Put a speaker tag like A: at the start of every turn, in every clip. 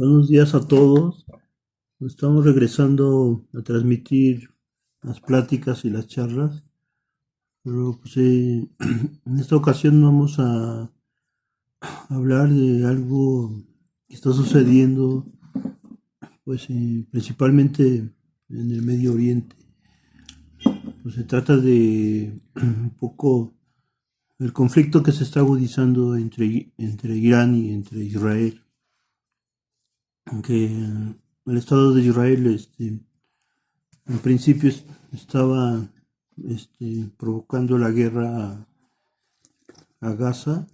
A: Buenos días a todos. Estamos regresando a transmitir las pláticas y las charlas, pero pues, en esta ocasión vamos a hablar de algo que está sucediendo, pues principalmente en el Medio Oriente. Pues se trata de un poco el conflicto que se está agudizando entre Irán y entre Israel, que el Estado de Israel en principio estaba provocando la guerra a Gaza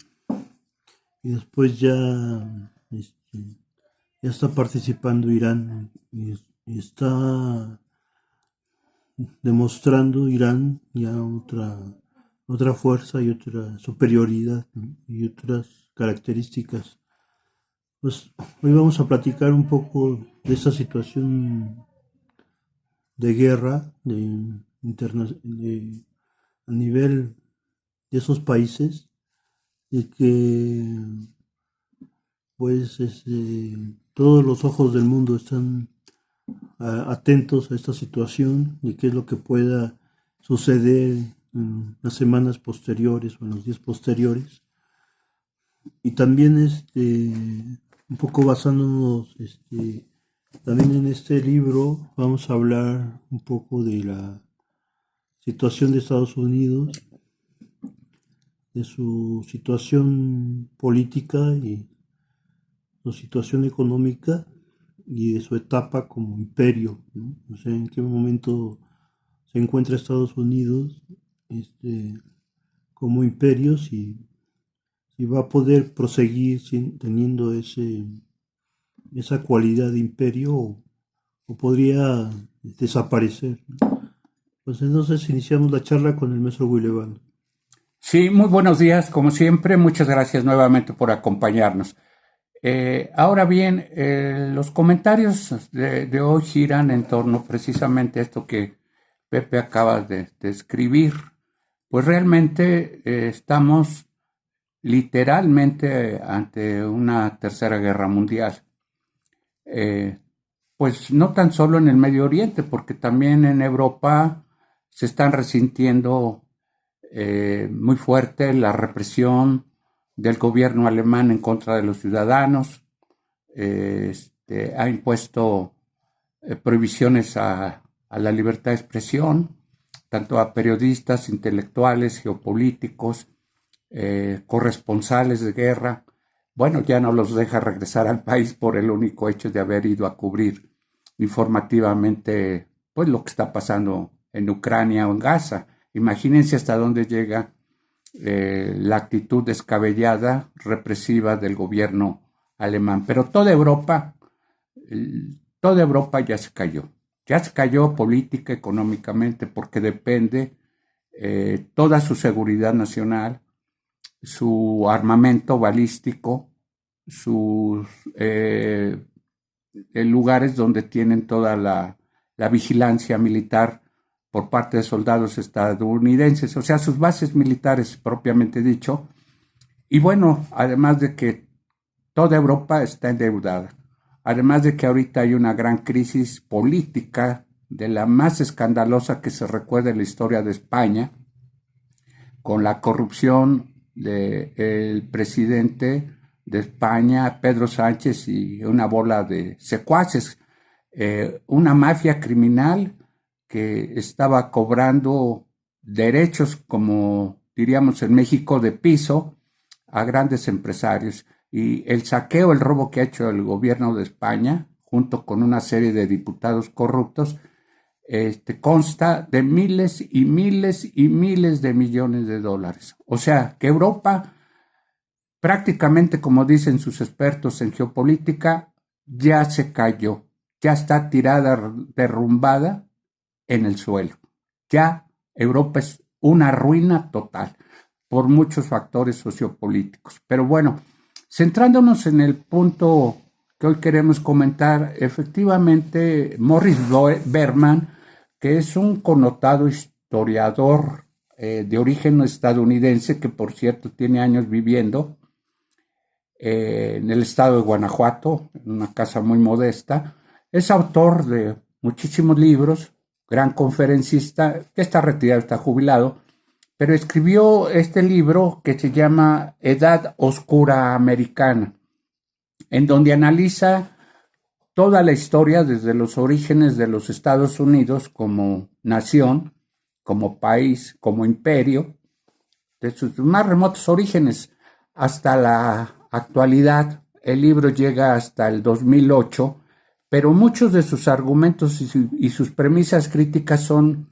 A: y después ya está participando Irán y está demostrando Irán ya otra fuerza y otra superioridad, ¿no? Y otras características. Pues hoy vamos a platicar un poco de esta situación de guerra a nivel de esos países y que pues todos los ojos del mundo están atentos a esta situación y qué es lo que pueda suceder en las semanas posteriores o en los días posteriores. Y también un poco basándonos también en este libro vamos a hablar un poco de la situación de Estados Unidos, de su situación política y su situación económica y de su etapa como imperio, ¿no? O sea, en qué momento se encuentra Estados Unidos como imperio, si va a poder proseguir teniendo esa cualidad de imperio o podría desaparecer, ¿no? Pues entonces iniciamos la charla con el maestro Willevano.
B: Sí, muy buenos días, como siempre. Muchas gracias nuevamente por acompañarnos. Ahora bien, los comentarios de hoy giran en torno precisamente a esto que Pepe acaba de escribir. Pues realmente estamos literalmente ante una tercera guerra mundial. Eh, pues no tan solo en el Medio Oriente, porque también en Europa se están resintiendo muy fuerte la represión del gobierno alemán en contra de los ciudadanos. Ha impuesto prohibiciones a la libertad de expresión, tanto a periodistas, intelectuales, geopolíticos, corresponsales de guerra. Bueno, ya no los deja regresar al país por el único hecho de haber ido a cubrir informativamente pues lo que está pasando en Ucrania o en Gaza. Imagínense hasta dónde llega la actitud descabellada, represiva del gobierno alemán. Pero toda Europa ya se cayó política, económicamente, porque depende toda su seguridad nacional, su armamento balístico, sus lugares donde tienen toda la vigilancia militar por parte de soldados estadounidenses, o sea, sus bases militares propiamente dicho. Y bueno, además de que toda Europa está endeudada, además de que ahorita hay una gran crisis política de la más escandalosa que se recuerda en la historia de España, con la corrupción del presidente de España, Pedro Sánchez, y una bola de secuaces, una mafia criminal que estaba cobrando derechos, como diríamos en México, de piso a grandes empresarios. Y el saqueo, el robo que ha hecho el gobierno de España, junto con una serie de diputados corruptos, consta de miles y miles y miles de millones de dólares. O sea, que Europa, prácticamente como dicen sus expertos en geopolítica, ya se cayó, ya está tirada, derrumbada en el suelo. Ya Europa es una ruina total por muchos factores sociopolíticos. Pero bueno, centrándonos en el punto que hoy queremos comentar, efectivamente Morris Berman, que es un connotado historiador de origen estadounidense, que por cierto tiene años viviendo, en el estado de Guanajuato, en una casa muy modesta. Es autor de muchísimos libros, gran conferencista, que está retirado, está jubilado, pero escribió este libro que se llama Edad Oscura Americana, en donde analiza toda la historia desde los orígenes de los Estados Unidos como nación, como país, como imperio, de sus más remotos orígenes hasta la actualidad. El libro llega hasta el 2008, pero muchos de sus argumentos y sus premisas críticas son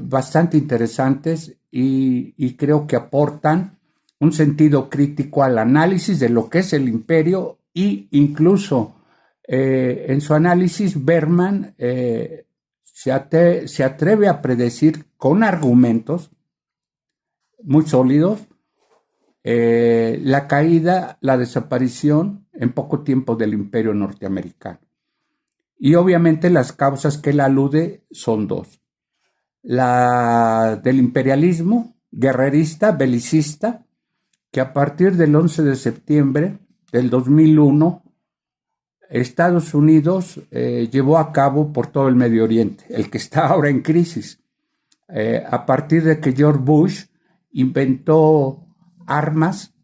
B: bastante interesantes y creo que aportan un sentido crítico al análisis de lo que es el imperio e incluso en su análisis Berman se atreve a predecir con argumentos muy sólidos la caída, la desaparición en poco tiempo del imperio norteamericano. Y obviamente las causas que él alude son dos. La del imperialismo guerrerista, belicista, que a partir del 11 de septiembre del 2001, Estados Unidos llevó a cabo por todo el Medio Oriente, el que está ahora en crisis. A partir de que George Bush inventó armas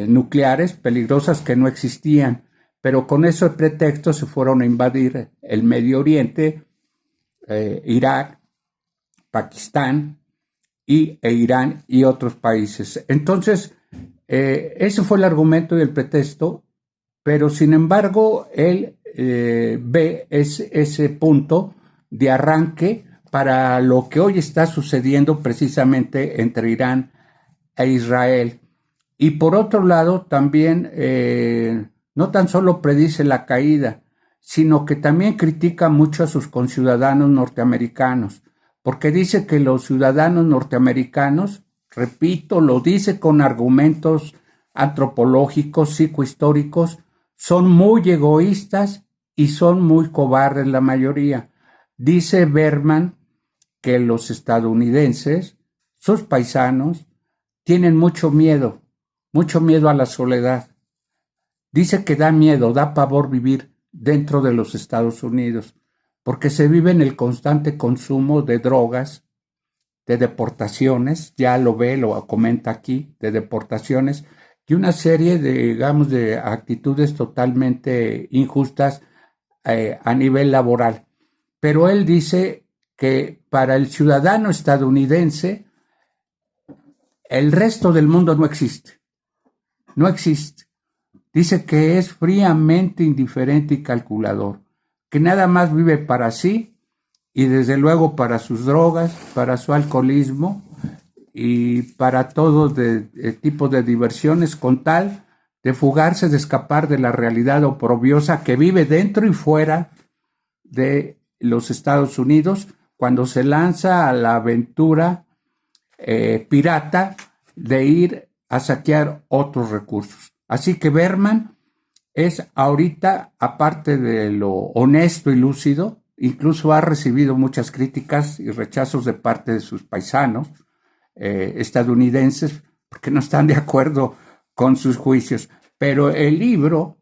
B: nucleares peligrosas que no existían, pero con ese pretexto se fueron a invadir el Medio Oriente, Irak, Pakistán e Irán y otros países. Entonces, ese fue el argumento y el pretexto, pero sin embargo, él ve ese punto de arranque para lo que hoy está sucediendo precisamente entre Irán e Israel. Y por otro lado, también no tan solo predice la caída, sino que también critica mucho a sus conciudadanos norteamericanos, porque dice que los ciudadanos norteamericanos, repito, lo dice con argumentos antropológicos, psicohistóricos, son muy egoístas y son muy cobardes la mayoría. Dice Berman que los estadounidenses, sus paisanos, tienen mucho miedo a la soledad. Dice que da miedo, da pavor vivir dentro de los Estados Unidos, porque se vive en el constante consumo de drogas, de deportaciones, ya lo ve, lo comenta aquí, de deportaciones, y una serie de, digamos, de actitudes totalmente injustas a nivel laboral. Pero él dice que para el ciudadano estadounidense, el resto del mundo no existe. No existe. Dice que es fríamente indiferente y calculador, que nada más vive para sí y desde luego para sus drogas, para su alcoholismo y para todo tipo de diversiones con tal de fugarse, de escapar de la realidad oprobiosa que vive dentro y fuera de los Estados Unidos cuando se lanza a la aventura pirata de ir a saquear otros recursos. Así que Berman es ahorita, aparte de lo honesto y lúcido, incluso ha recibido muchas críticas y rechazos de parte de sus paisanos estadounidenses porque no están de acuerdo con sus juicios. Pero el libro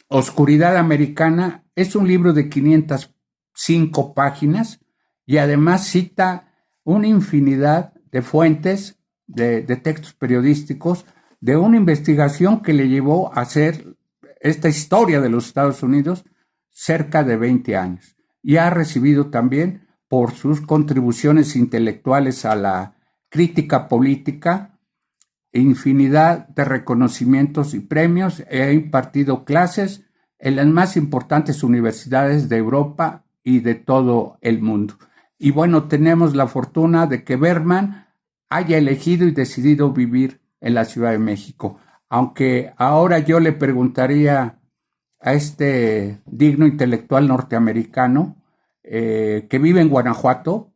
B: Oscuridad Americana es un libro de 505 páginas y además cita una infinidad de fuentes, de textos periodísticos, de una investigación que le llevó a hacer esta historia de los Estados Unidos cerca de 20 años. Y ha recibido también, por sus contribuciones intelectuales a la crítica política, infinidad de reconocimientos y premios. Ha impartido clases en las más importantes universidades de Europa y de todo el mundo. Y bueno, tenemos la fortuna de que Berman haya elegido y decidido vivir en la Ciudad de México. Aunque ahora yo le preguntaría a este digno intelectual norteamericano que vive en Guanajuato,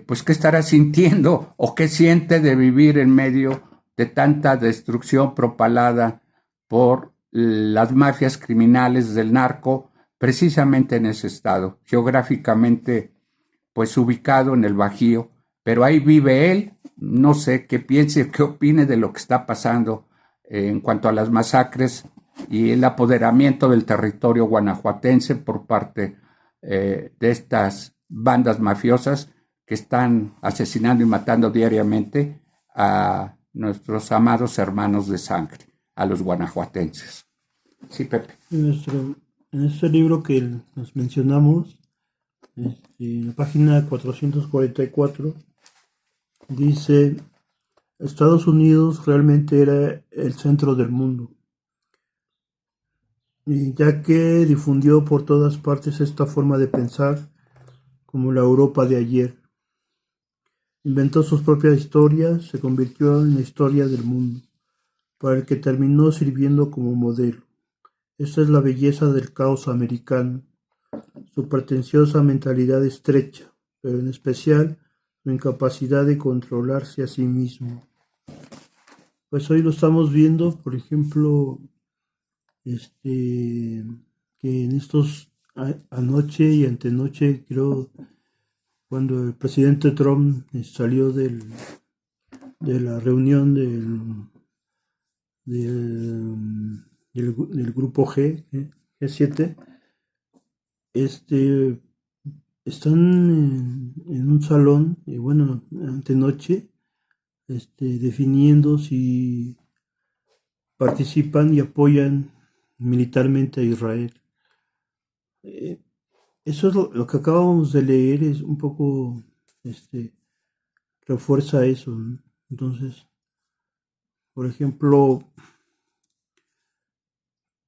B: pues qué estará sintiendo o qué siente de vivir en medio de tanta destrucción propalada por las mafias criminales del narco, precisamente en ese estado, geográficamente pues ubicado en el Bajío, pero ahí vive él. No sé qué piense, qué opine de lo que está pasando en cuanto a las masacres y el apoderamiento del territorio guanajuatense por parte de estas bandas mafiosas que están asesinando y matando diariamente a nuestros amados hermanos de sangre, a los guanajuatenses. Sí, Pepe.
A: En este libro que nos mencionamos, en la página 444, dice: Estados Unidos realmente era el centro del mundo, ya que difundió por todas partes esta forma de pensar como la Europa de ayer. Inventó sus propias historias, se convirtió en la historia del mundo, para el que terminó sirviendo como modelo. Esta es la belleza del caos americano, su pretenciosa mentalidad estrecha, pero en especial su incapacidad de controlarse a sí mismo. Pues hoy lo estamos viendo, por ejemplo, que en estos anoche y antenoche, creo, cuando el presidente Trump salió de la reunión del grupo G7, están en un salón, y bueno, antenoche, definiendo si participan y apoyan militarmente a Israel. Eso es lo que acabamos de leer, es un poco, refuerza eso, ¿no? Entonces, por ejemplo,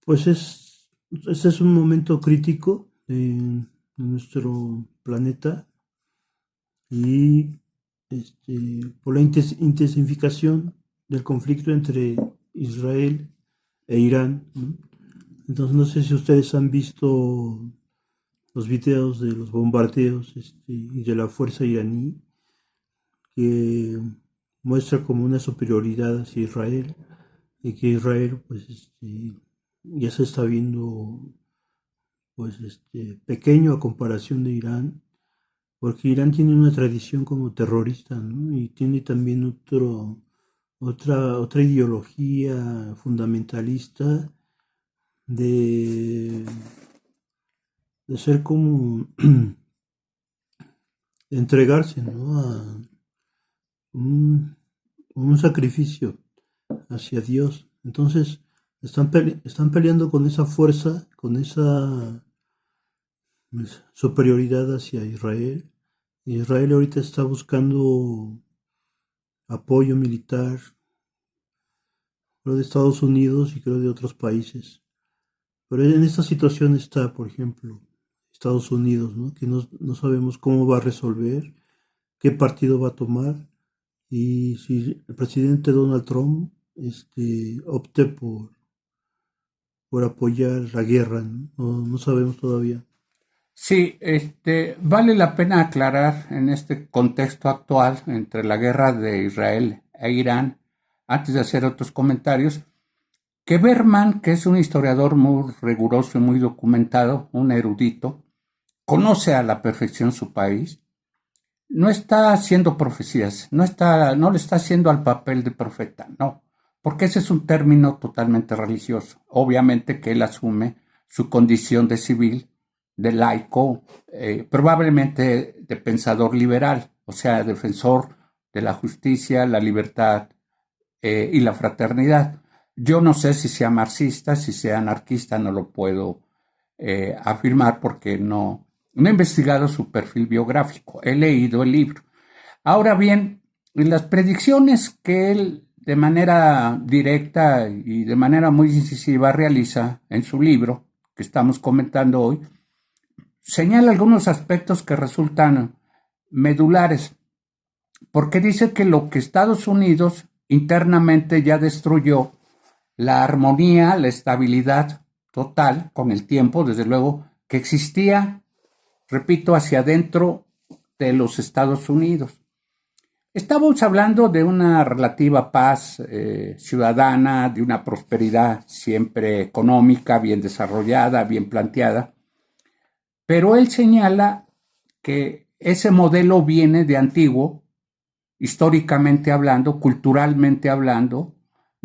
A: pues este es un momento crítico de nuestro planeta, y por la intensificación del conflicto entre Israel e Irán, ¿no? Entonces, no sé si ustedes han visto los videos de los bombardeos y de la fuerza iraní, que muestra como una superioridad hacia Israel, y que Israel pues ya se está viendo pues pequeño a comparación de Irán, porque Irán tiene una tradición como terrorista, ¿no? Y tiene también otra ideología fundamentalista de, de ser como de entregarse, ¿no? A un sacrificio hacia Dios. Entonces, están peleando con esa fuerza, con esa pues, superioridad hacia Israel. Israel ahorita está buscando apoyo militar, creo de Estados Unidos y creo de otros países. Pero en esta situación está, por ejemplo, Estados Unidos, ¿no? Que no sabemos cómo va a resolver, qué partido va a tomar, y si el presidente Donald Trump opte por apoyar la guerra, ¿no? No sabemos todavía.
B: Sí, vale la pena aclarar en este contexto actual entre la guerra de Israel e Irán, antes de hacer otros comentarios, que Berman, que es un historiador muy riguroso y muy documentado, un erudito, conoce a la perfección su país, no está haciendo profecías, no le está haciendo al papel de profeta, no, porque ese es un término totalmente religioso. Obviamente que él asume su condición de civil, de laico, probablemente de pensador liberal, o sea, defensor de la justicia, la libertad y la fraternidad. Yo no sé si sea marxista, si sea anarquista, no lo puedo afirmar porque no he investigado su perfil biográfico, he leído el libro. Ahora bien, en las predicciones que él de manera directa y de manera muy incisiva realiza en su libro, que estamos comentando hoy, señala algunos aspectos que resultan medulares, porque dice que lo que Estados Unidos internamente ya destruyó, la armonía, la estabilidad total con el tiempo, desde luego, que existía, repito, hacia adentro de los Estados Unidos. Estamos hablando de una relativa paz ciudadana, de una prosperidad siempre económica, bien desarrollada, bien planteada, pero él señala que ese modelo viene de antiguo, históricamente hablando, culturalmente hablando,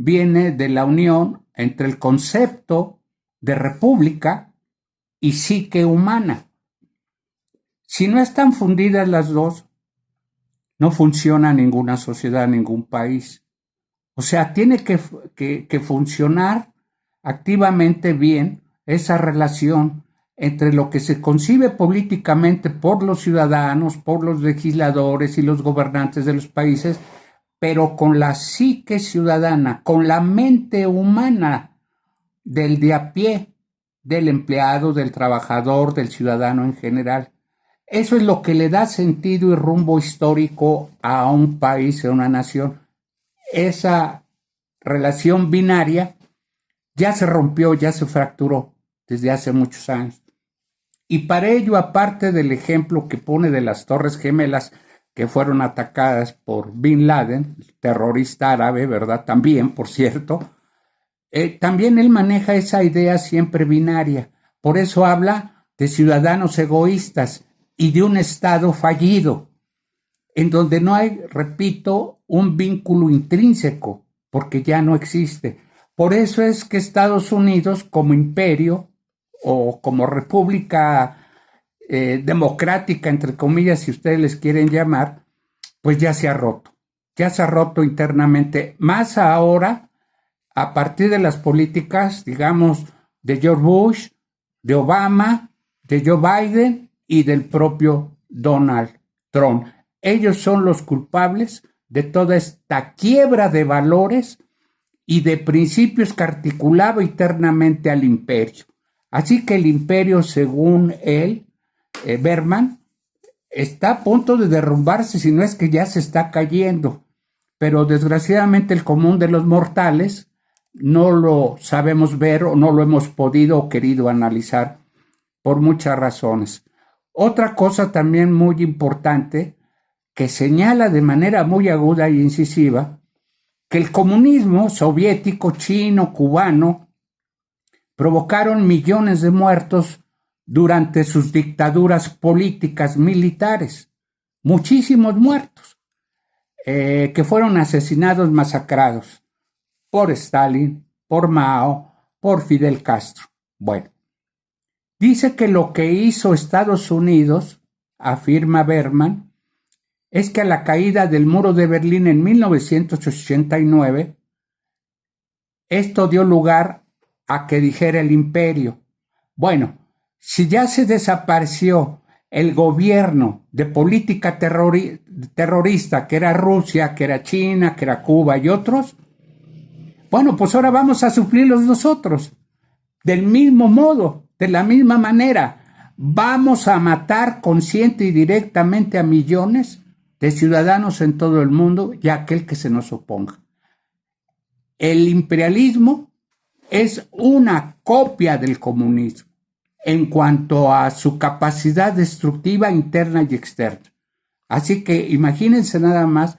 B: viene de la unión entre el concepto de república y psique humana. Si no están fundidas las dos, no funciona ninguna sociedad, ningún país. O sea, tiene que funcionar activamente bien esa relación entre lo que se concibe políticamente por los ciudadanos, por los legisladores y los gobernantes de los países, pero con la psique ciudadana, con la mente humana del de a pie, del empleado, del trabajador, del ciudadano en general. Eso es lo que le da sentido y rumbo histórico a un país, a una nación. Esa relación binaria ya se rompió, ya se fracturó desde hace muchos años. Y para ello, aparte del ejemplo que pone de las Torres Gemelas que fueron atacadas por Bin Laden, terrorista árabe, ¿verdad? También, por cierto, también él maneja esa idea siempre binaria. Por eso habla de ciudadanos egoístas y de un Estado fallido, en donde no hay, repito, un vínculo intrínseco, porque ya no existe. Por eso es que Estados Unidos, como imperio o como república democrática, entre comillas, si ustedes les quieren llamar, pues ya se ha roto internamente, más ahora a partir de las políticas, digamos, de George Bush, de Obama, de Joe Biden y del propio Donald Trump. Ellos son los culpables de toda esta quiebra de valores y de principios que articulaba internamente al imperio. Así que el imperio, según él, Berman, está a punto de derrumbarse, si no es que ya se está cayendo. Pero desgraciadamente el común de los mortales no lo sabemos ver o no lo hemos podido o querido analizar por muchas razones. Otra cosa también muy importante que señala de manera muy aguda e incisiva que el comunismo soviético, chino, cubano, provocaron millones de muertos durante sus dictaduras políticas militares, muchísimos muertos, que fueron asesinados, masacrados por Stalin, por Mao, por Fidel Castro. Bueno, dice que lo que hizo Estados Unidos, afirma Berman, es que a la caída del muro de Berlín en 1989, esto dio lugar a que dijera el imperio, bueno, si ya se desapareció el gobierno de política terrorista, que era Rusia, que era China, que era Cuba y otros, bueno, pues ahora vamos a suplirlos nosotros, del mismo modo, de la misma manera. Vamos a matar consciente y directamente a millones de ciudadanos en todo el mundo y a aquel que se nos oponga. El imperialismo es una copia del comunismo en cuanto a su capacidad destructiva interna y externa. Así que imagínense nada más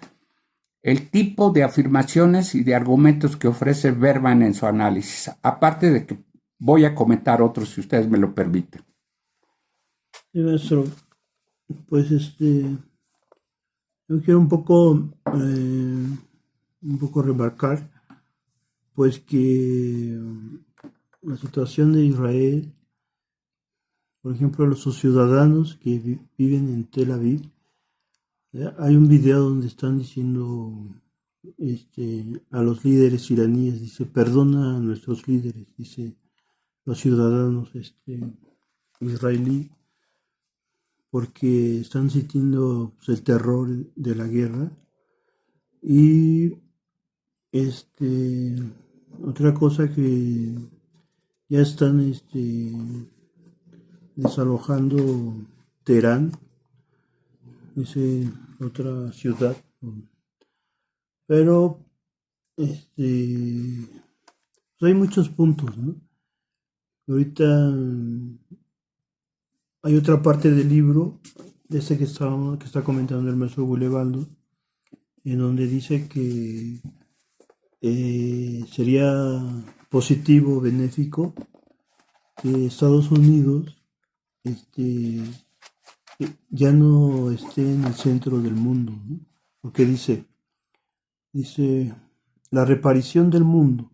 B: el tipo de afirmaciones y de argumentos que ofrece Berman en su análisis, aparte de que voy a comentar otros si ustedes me lo permiten.
A: Sí, maestro, pues yo quiero un poco remarcar pues que la situación de Israel, por ejemplo, sus ciudadanos que viven en Tel Aviv, hay un video donde están diciendo a los líderes iraníes, dice, perdona a nuestros líderes, dice los ciudadanos israelí, porque están sintiendo pues, el terror de la guerra. Y otra cosa que ya están desalojando Teherán, es otra ciudad, pero pues hay muchos puntos, ¿no? Ahorita hay otra parte del libro, de que está comentando el maestro Gulevaldo, en donde dice que sería positivo, benéfico, que Estados Unidos ya no esté en el centro del mundo, ¿no? Porque dice, La reparición del mundo.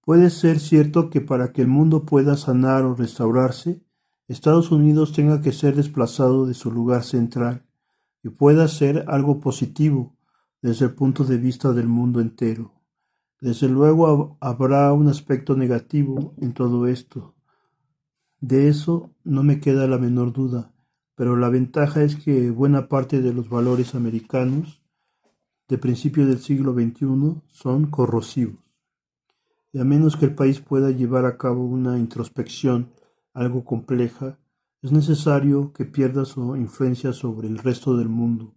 A: Puede ser cierto que para que el mundo pueda sanar o restaurarse, Estados Unidos tenga que ser desplazado de su lugar central y pueda ser algo positivo desde el punto de vista del mundo entero. Desde luego habrá un aspecto negativo en todo esto. De eso no me queda la menor duda, pero la ventaja es que buena parte de los valores americanos de principios del siglo XXI son corrosivos. Y a menos que el país pueda llevar a cabo una introspección algo compleja, es necesario que pierda su influencia sobre el resto del mundo.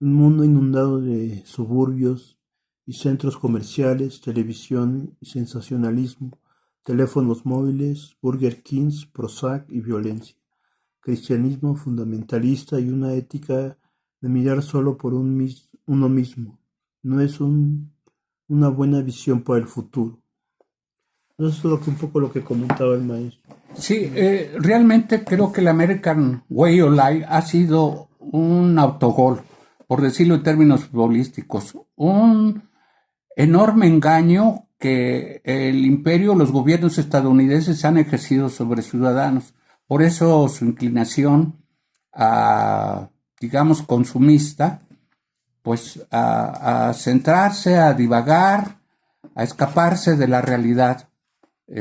A: Un mundo inundado de suburbios y centros comerciales, televisión y sensacionalismo, teléfonos móviles, Burger Kings, Prozac y violencia, cristianismo fundamentalista y una ética de mirar solo por uno mismo. No es una buena visión para el futuro. Eso es un poco lo que comentaba el maestro.
B: Sí, realmente creo que el American Way of Life ha sido un autogol, por decirlo en términos futbolísticos, un enorme engaño que el imperio, los gobiernos estadounidenses han ejercido sobre ciudadanos. Por eso su inclinación a, digamos, consumista, pues a centrarse, a divagar, a escaparse de la realidad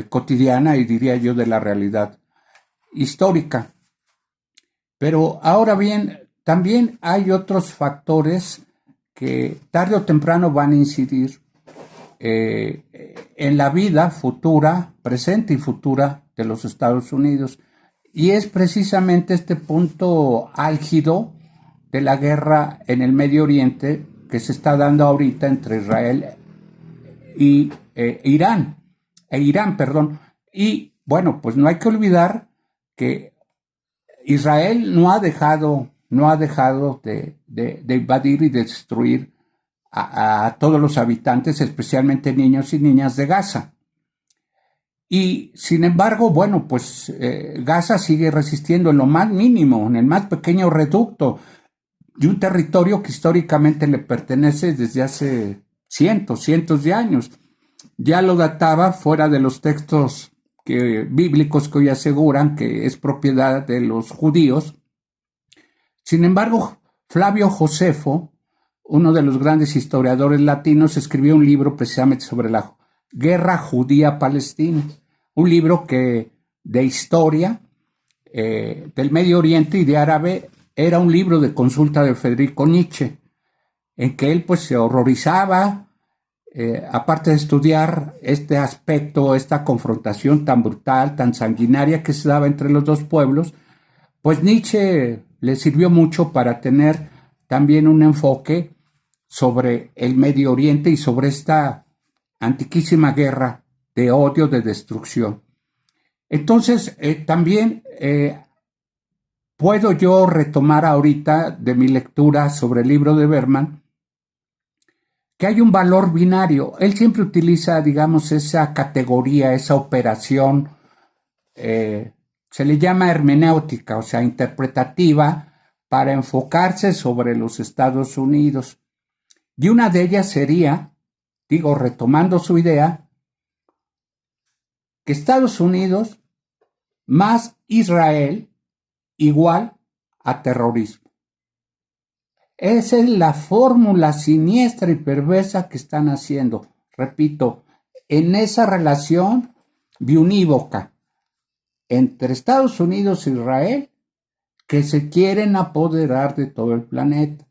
B: cotidiana y diría yo de la realidad histórica. Pero ahora bien, también hay otros factores que tarde o temprano van a incidir en la vida futura, presente y futura de los Estados Unidos. Y es precisamente este punto álgido de la guerra en el Medio Oriente que se está dando ahorita entre Israel y Irán. Y bueno, pues no hay que olvidar que Israel no ha dejado de invadir y de destruir a todos los habitantes, especialmente niños y niñas de Gaza. Y sin embargo, bueno, pues Gaza sigue resistiendo en lo más mínimo, en el más pequeño reducto de un territorio que históricamente le pertenece desde hace cientos de años. Ya lo databa fuera de los textos bíblicos que hoy aseguran que es propiedad de los judíos. Sin embargo, Flavio Josefo, uno de los grandes historiadores latinos, escribió un libro precisamente sobre la guerra judía-palestina, un libro que de historia del Medio Oriente y de árabe era un libro de consulta de Federico Nietzsche, en que él pues se horrorizaba, aparte de estudiar este aspecto, esta confrontación tan brutal, tan sanguinaria que se daba entre los dos pueblos, pues Nietzsche le sirvió mucho para tener también un enfoque sobre el Medio Oriente y sobre esta antiquísima guerra de odio, de destrucción. Entonces, también puedo yo retomar ahorita de mi lectura sobre el libro de Berman que hay un valor binario. Él siempre utiliza, digamos, esa categoría, esa operación, se le llama hermenéutica, o sea, interpretativa, para enfocarse sobre los Estados Unidos. Y una de ellas sería, digo, retomando su idea, que Estados Unidos más Israel igual a terrorismo. Esa es la fórmula siniestra y perversa que están haciendo. Repito, en esa relación biunívoca entre Estados Unidos e Israel que se quieren apoderar de todo el planeta.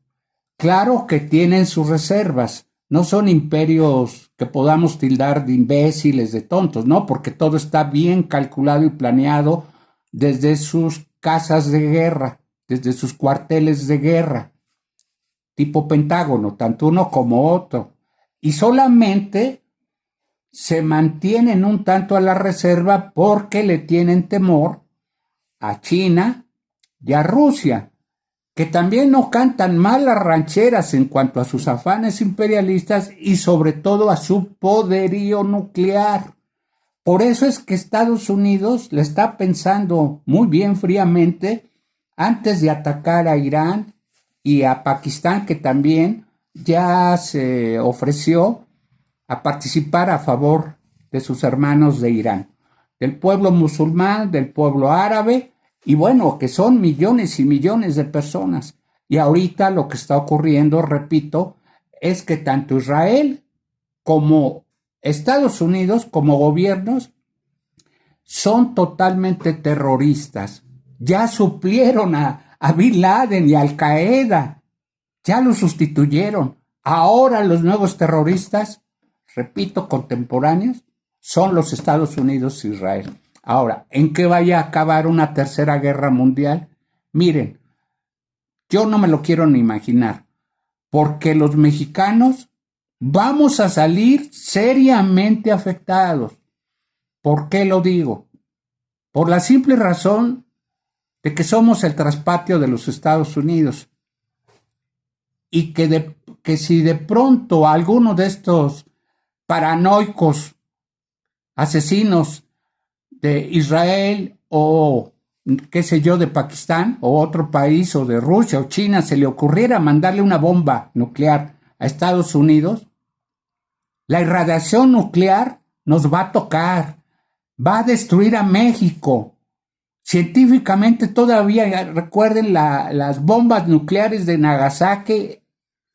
B: Claro que tienen sus reservas, no son imperios que podamos tildar de imbéciles, de tontos, no, porque todo está bien calculado y planeado desde sus casas de guerra, desde sus cuarteles de guerra, tipo Pentágono, tanto uno como otro, y solamente se mantienen un tanto a la reserva porque le tienen temor a China y a Rusia, que también no cantan mal las rancheras en cuanto a sus afanes imperialistas y sobre todo a su poderío nuclear. Por eso es que Estados Unidos le está pensando muy bien fríamente antes de atacar a Irán y a Pakistán, que también ya se ofreció a participar a favor de sus hermanos de Irán, del pueblo musulmán, del pueblo árabe, y bueno, que son millones y millones de personas. Y ahorita lo que está ocurriendo, repito, es que tanto Israel como Estados Unidos, como gobiernos, son totalmente terroristas. Ya suplieron a Bin Laden y Al Qaeda, ya lo sustituyeron. Ahora los nuevos terroristas, repito, contemporáneos, son los Estados Unidos e Israel. Ahora, ¿en qué vaya a acabar una tercera guerra mundial? Miren, yo no me lo quiero ni imaginar, porque los mexicanos vamos a salir seriamente afectados. ¿Por qué lo digo? Por la simple razón de que somos el traspatio de los Estados Unidos y que si de pronto alguno de estos paranoicos asesinos de Israel o qué sé yo, de Pakistán o otro país o de Rusia o China se le ocurriera mandarle una bomba nuclear a Estados Unidos, la irradiación nuclear nos va a tocar, va a destruir a México. Científicamente todavía recuerden las bombas nucleares de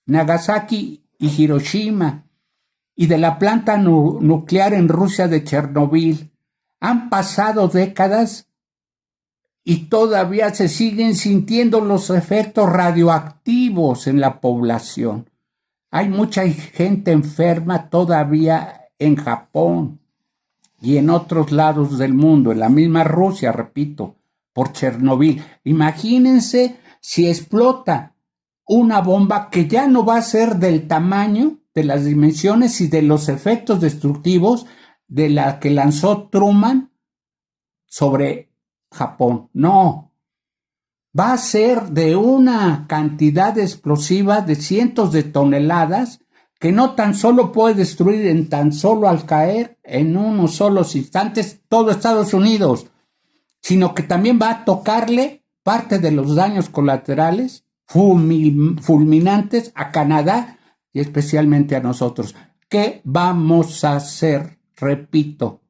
B: Nagasaki y Hiroshima y de la planta nuclear en Rusia de Chernobyl. Han pasado décadas y todavía se siguen sintiendo los efectos radioactivos en la población. Hay mucha gente enferma todavía en Japón y en otros lados del mundo, en la misma Rusia, repito, por Chernobyl. Imagínense si explota una bomba que ya no va a ser del tamaño, de las dimensiones y de los efectos destructivos de la que lanzó Truman sobre Japón. No, va a ser de una cantidad explosiva de cientos de toneladas que no tan solo puede destruir en tan solo al caer en unos solos instantes todo Estados Unidos, sino que también va a tocarle parte de los daños colaterales fulminantes a Canadá y especialmente a nosotros. ¿Qué vamos a hacer? Repito,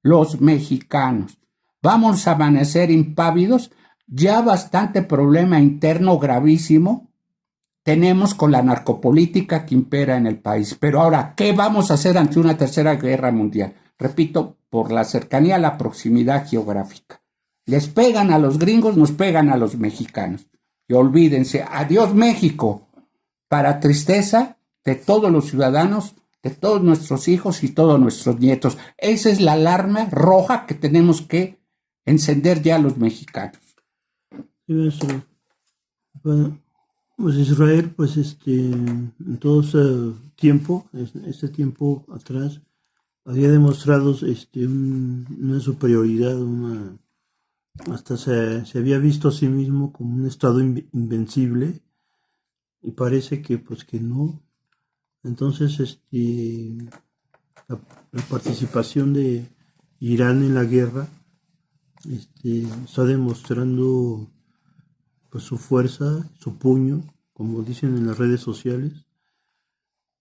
B: los mexicanos. ¿Vamos a amanecer impávidos? Ya bastante problema interno gravísimo tenemos con la narcopolítica que impera en el país. Pero ahora, ¿qué vamos a hacer ante una tercera guerra mundial? Repito, por la cercanía, la proximidad geográfica. Les pegan a los gringos, nos pegan a los mexicanos. Y olvídense, adiós México, para tristeza de todos los ciudadanos, de todos nuestros hijos y todos nuestros nietos. Esa es la alarma roja que tenemos que encender ya los mexicanos.
A: Bueno, pues Israel, pues en todo este tiempo atrás, había demostrado una superioridad, hasta se había visto a sí mismo como un estado invencible, y parece que pues que no. Entonces la participación de Irán en la guerra está demostrando pues su fuerza, su puño, como dicen en las redes sociales,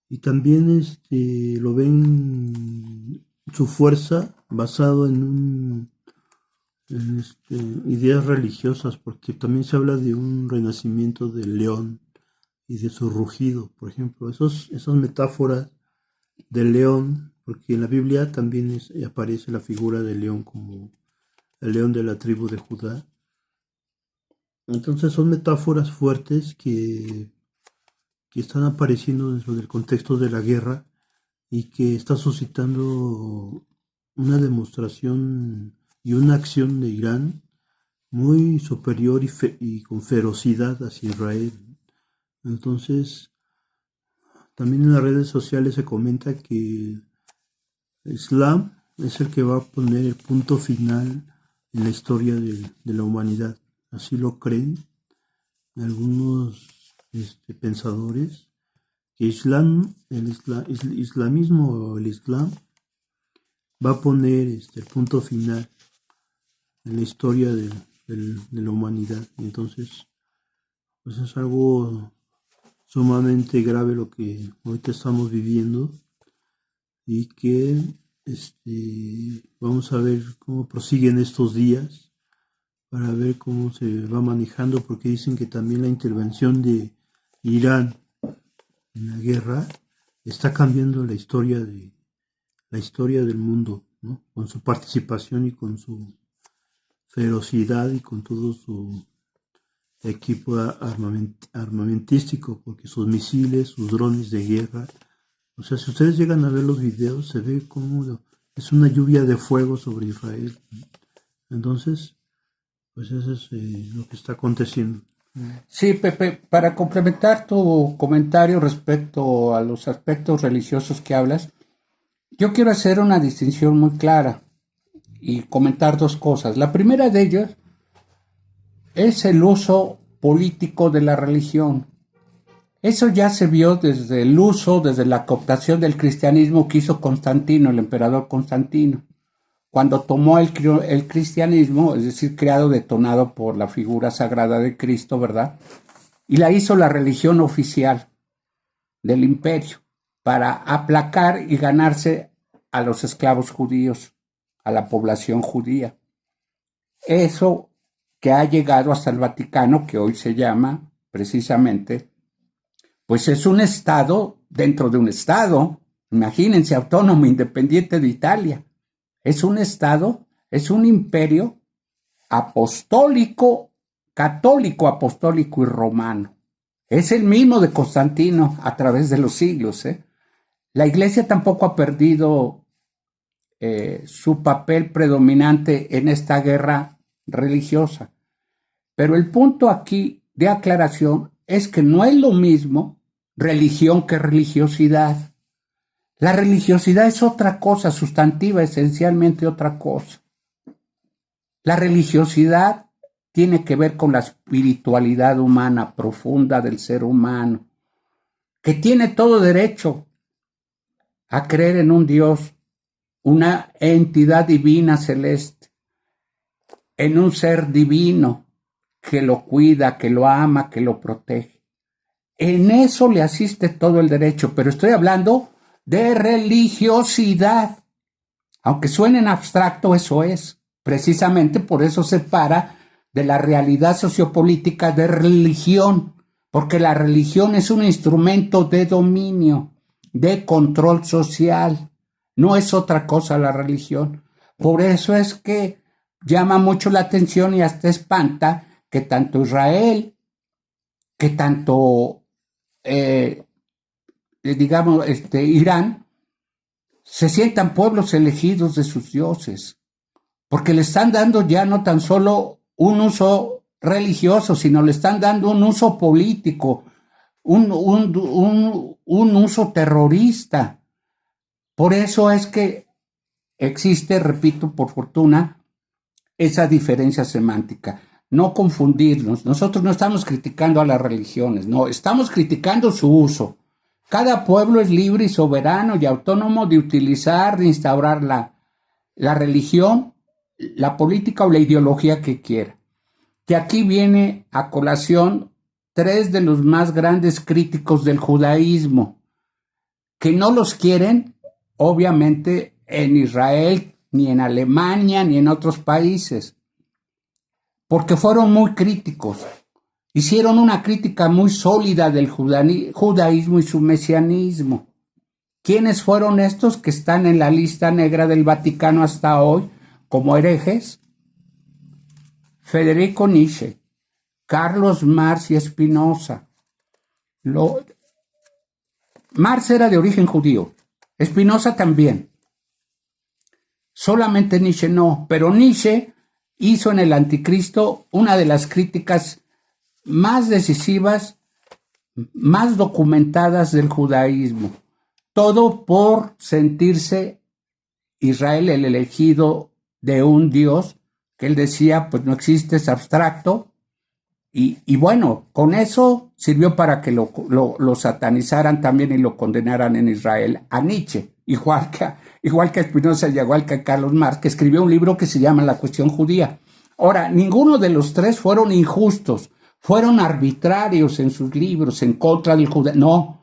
A: y también lo ven su fuerza basado en ideas religiosas, porque también se habla de un renacimiento del león y de su rugido, por ejemplo, esas metáforas del león, porque en la Biblia también aparece la figura del león como el león de la tribu de Judá. Entonces son metáforas fuertes que están apareciendo dentro del contexto de la guerra y que está suscitando una demostración y una acción de Irán muy superior y con ferocidad hacia Israel. Entonces, también en las redes sociales se comenta que Islam es el que va a poner el punto final en la historia de la humanidad. Así lo creen algunos pensadores, que el islamismo o el Islam va a poner el punto final en la historia de la humanidad. Entonces, pues es algo sumamente grave lo que ahorita estamos viviendo y que vamos a ver cómo prosiguen estos días para ver cómo se va manejando, porque dicen que también la intervención de Irán en la guerra está cambiando la historia del mundo, ¿no? Con su participación y con su ferocidad y con todo su equipo armamentístico, porque sus misiles, sus drones de guerra, o sea, si ustedes llegan a ver los videos, se ve como es una lluvia de fuego sobre Israel. Entonces, pues eso es lo que está aconteciendo.
B: Sí, Pepe, para complementar tu comentario respecto a los aspectos religiosos que hablas, yo quiero hacer una distinción muy clara y comentar dos cosas. La primera de ellas es el uso político de la religión. Eso ya se vio desde el uso, desde la cooptación del cristianismo que hizo Constantino, el emperador Constantino, cuando tomó el cristianismo, es decir, creado, detonado por la figura sagrada de Cristo, ¿verdad? Y la hizo la religión oficial del imperio para aplacar y ganarse a los esclavos judíos, a la población judía. Eso que ha llegado hasta el Vaticano, que hoy se llama precisamente, pues es un estado dentro de un estado. Imagínense, autónomo, independiente de Italia. Es un estado, es un imperio apostólico, católico, apostólico y romano. Es el mismo de Constantino a través de los siglos. La Iglesia tampoco ha perdido su papel predominante en esta guerra religiosa. Pero el punto aquí de aclaración es que no es lo mismo religión que religiosidad. La religiosidad es otra cosa, sustantiva, esencialmente otra cosa. La religiosidad tiene que ver con la espiritualidad humana profunda del ser humano, que tiene todo derecho a creer en un Dios, una entidad divina celeste, en un ser divino que lo cuida, que lo ama, que lo protege. En eso le asiste todo el derecho, pero estoy hablando de religiosidad. Aunque suene en abstracto, eso es. Precisamente por eso se separa de la realidad sociopolítica de religión, porque la religión es un instrumento de dominio, de control social. No es otra cosa la religión. Por eso es que llama mucho la atención y hasta espanta que tanto Israel, que tanto Irán, se sientan pueblos elegidos de sus dioses, porque le están dando ya no tan solo un uso religioso, sino le están dando un uso político, un uso terrorista. Por eso es que existe, repito, por fortuna, esa diferencia semántica. No confundirnos. Nosotros no estamos criticando a las religiones, no, estamos criticando su uso. Cada pueblo es libre y soberano y autónomo de utilizar, de instaurar la religión, la política o la ideología que quiera. Que aquí viene a colación tres de los más grandes críticos del judaísmo, que no los quieren, obviamente, en Israel, ni en Alemania, ni en otros países, porque fueron muy críticos. Hicieron una crítica muy sólida del judaísmo y su mesianismo. ¿Quiénes fueron estos que están en la lista negra del Vaticano hasta hoy como herejes? Federico Nietzsche, Carlos Marx y Spinoza. Marx era de origen judío, Spinoza también. Solamente Nietzsche no, pero Nietzsche hizo en el Anticristo una de las críticas más decisivas, más documentadas del judaísmo. Todo por sentirse Israel el elegido de un Dios que él decía, pues no existe, es abstracto. Y bueno, con eso sirvió para que lo satanizaran también y lo condenaran en Israel a Nietzsche, igual que a Spinoza y igual que a Carlos Marx, que escribió un libro que se llama La cuestión judía. Ahora, ninguno de los tres fueron injustos, fueron arbitrarios en sus libros en contra del judaísmo. No,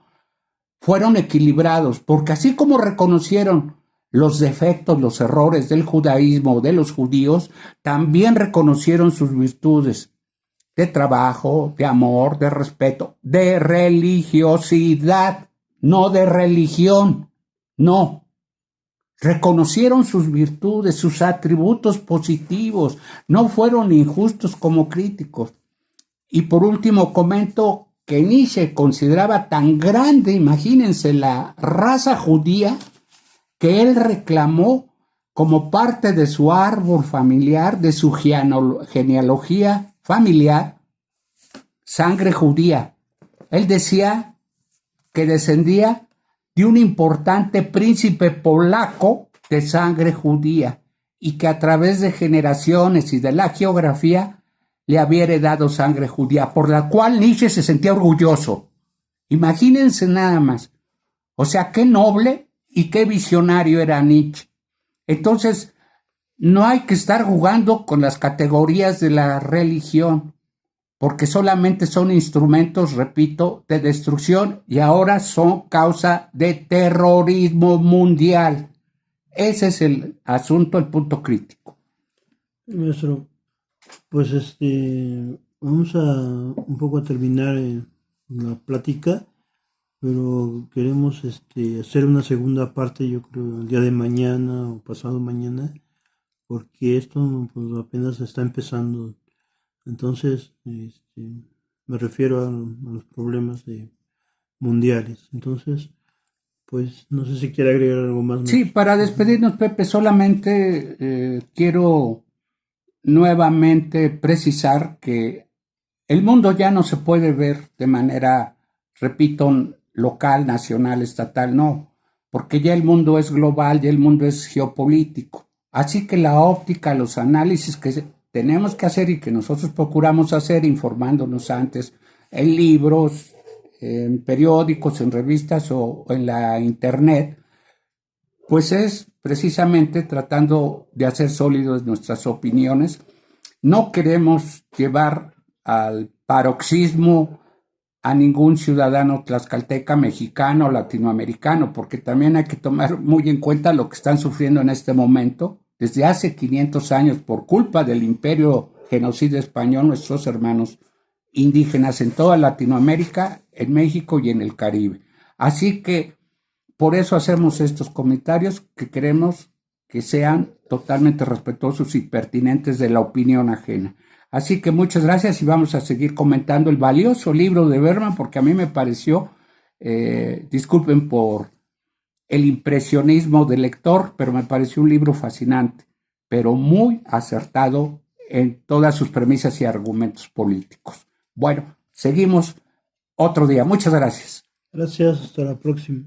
B: fueron equilibrados, porque así como reconocieron los defectos, los errores del judaísmo, de los judíos, también reconocieron sus virtudes de trabajo, de amor, de respeto, de religiosidad, no de religión, no. Reconocieron sus virtudes, sus atributos positivos, no fueron injustos como críticos. Y por último comento que Nietzsche consideraba tan grande, imagínense, la raza judía, que él reclamó como parte de su árbol familiar, de su genealogía familiar, sangre judía. Él decía que descendía de un importante príncipe polaco de sangre judía y que a través de generaciones y de la geografía le había heredado sangre judía, por la cual Nietzsche se sentía orgulloso. Imagínense nada más. O sea, qué noble y qué visionario era Nietzsche. Entonces, no hay que estar jugando con las categorías de la religión, porque solamente son instrumentos, repito, de destrucción y ahora son causa de terrorismo mundial. Ese es el asunto, el punto crítico.
A: Maestro, pues vamos a un poco a terminar la plática, pero queremos hacer una segunda parte, yo creo, el día de mañana o pasado mañana, porque esto pues, apenas está empezando. Entonces, me refiero a los problemas mundiales. Entonces, pues no sé si quiere agregar algo más.
B: Sí, para despedirnos, Pepe, solamente quiero nuevamente precisar que el mundo ya no se puede ver de manera, repito, local, nacional, estatal, no, porque ya el mundo es global, ya el mundo es geopolítico. Así que la óptica, los análisis que tenemos que hacer y que nosotros procuramos hacer informándonos antes en libros, en periódicos, en revistas o en la internet, pues es precisamente tratando de hacer sólidas nuestras opiniones. No queremos llevar al paroxismo a ningún ciudadano tlaxcalteca, mexicano, latinoamericano, porque también hay que tomar muy en cuenta lo que están sufriendo en este momento. Desde hace 500 años, por culpa del imperio genocida español, nuestros hermanos indígenas en toda Latinoamérica, en México y en el Caribe. Así que por eso hacemos estos comentarios que queremos que sean totalmente respetuosos y pertinentes de la opinión ajena. Así que muchas gracias y vamos a seguir comentando el valioso libro de Bergman porque a mí me pareció, disculpen por el impresionismo del lector, pero me pareció un libro fascinante, pero muy acertado en todas sus premisas y argumentos políticos. Bueno, seguimos otro día. Muchas gracias.
A: Gracias, hasta la próxima.